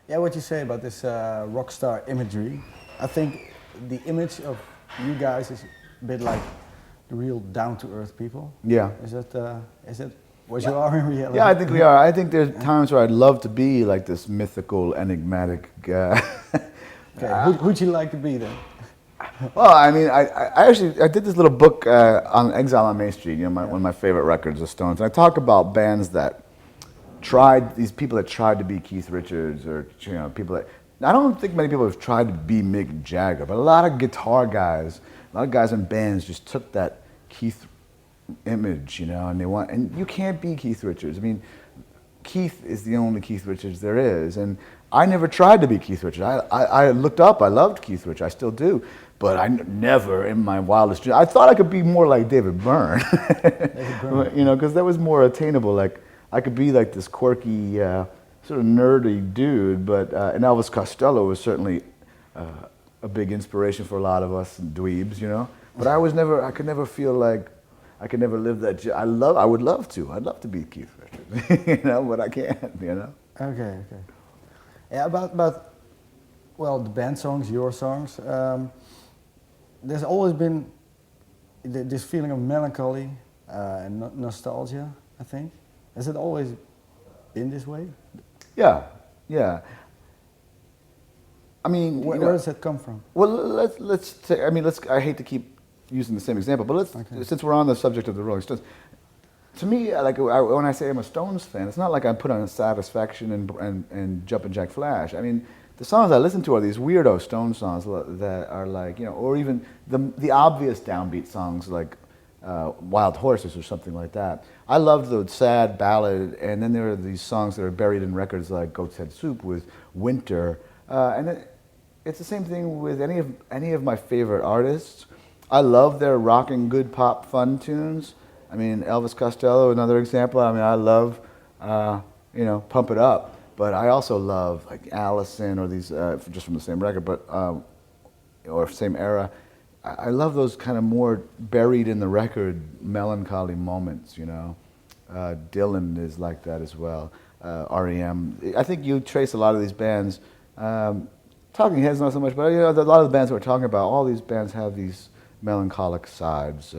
Yeah, what you say about this rock star imagery, I think the image of you guys is a bit like the real down-to-earth people. Yeah. Is that what you are in reality? Yeah, I think we are. I think there's times where I'd love to be like this mythical, enigmatic guy. Okay, who'd you like to be then? Well, I mean, I actually I did this little book on Exile on Main Street. You know, one of my favorite records, the Stones. And I talk about bands that these people that tried to be Keith Richards, or people that. I don't think many people have tried to be Mick Jagger, but a lot of guitar guys, a lot of guys in bands just took that Keith image, and you can't be Keith Richards. I mean, Keith is the only Keith Richards there is, and I never tried to be Keith Richards. I looked up, I loved Keith Richards, I still do, but I never in my wildest dreams, I thought I could be more like David Byrne, because that was more attainable. Like I could be like this quirky, sort of nerdy dude, but and Elvis Costello was certainly a big inspiration for a lot of us dweebs, But I could never feel like I could never live that. I would love to. I'd love to be Keith Richards, but I can't, Okay. Yeah, about the band songs, your songs. There's always been this feeling of melancholy and nostalgia, I think. Has it always been this way? Yeah. I mean, where does that come from? Well, let's take. I mean, I hate to keep using the same example, but since we're on the subject of the Rolling Stones, to me, when I say I'm a Stones fan, it's not like I put on Satisfaction and Jumpin' Jack Flash. I mean, the songs I listen to are these weirdo Stones songs that are like, or even the obvious downbeat songs like Wild Horses or something like that. I love the sad ballad, and then there are these songs that are buried in records like Goat's Head Soup with Winter, and it's the same thing with any of my favorite artists. I love their rocking, good pop, fun tunes. I mean, Elvis Costello, another example. I mean, I love, Pump It Up. But I also love like Allison or these, just from the same record, but or same era. I love those kind of more buried in the record, melancholy moments. Dylan is like that as well. REM. I think you trace a lot of these bands. Talking Heads not so much, but a lot of the bands that we're talking about, all these bands have these melancholic sides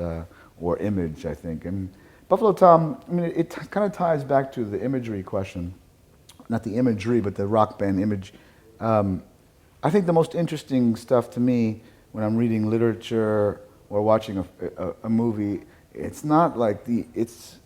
or image, I think. And Buffalo Tom, I mean, it kind of ties back to the imagery question. Not the imagery, but the rock band image. I think the most interesting stuff to me when I'm reading literature or watching a movie, it's not like it's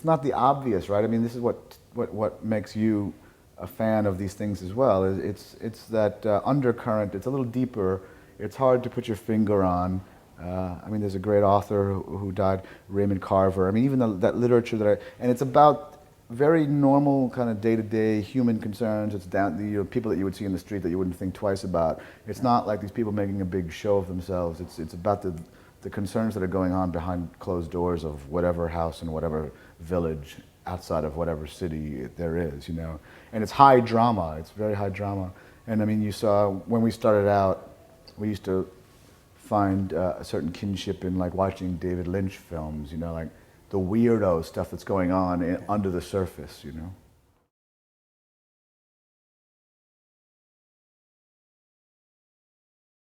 not the obvious, right? I mean, this is what makes you a fan of these things as well. It's that undercurrent. It's a little deeper. It's hard to put your finger on. I mean, there's a great author who died, Raymond Carver. I mean, even that literature and it's about very normal kind of day-to-day human concerns. It's down people that you would see in the street that you wouldn't think twice about. It's not like these people making a big show of themselves. It's about the concerns that are going on behind closed doors of whatever house in whatever village outside of whatever city there is, And it's high drama. It's very high drama. And I mean, you saw when we started out, we used to find a certain kinship in like watching David Lynch films, like the weirdo stuff that's going on under the surface,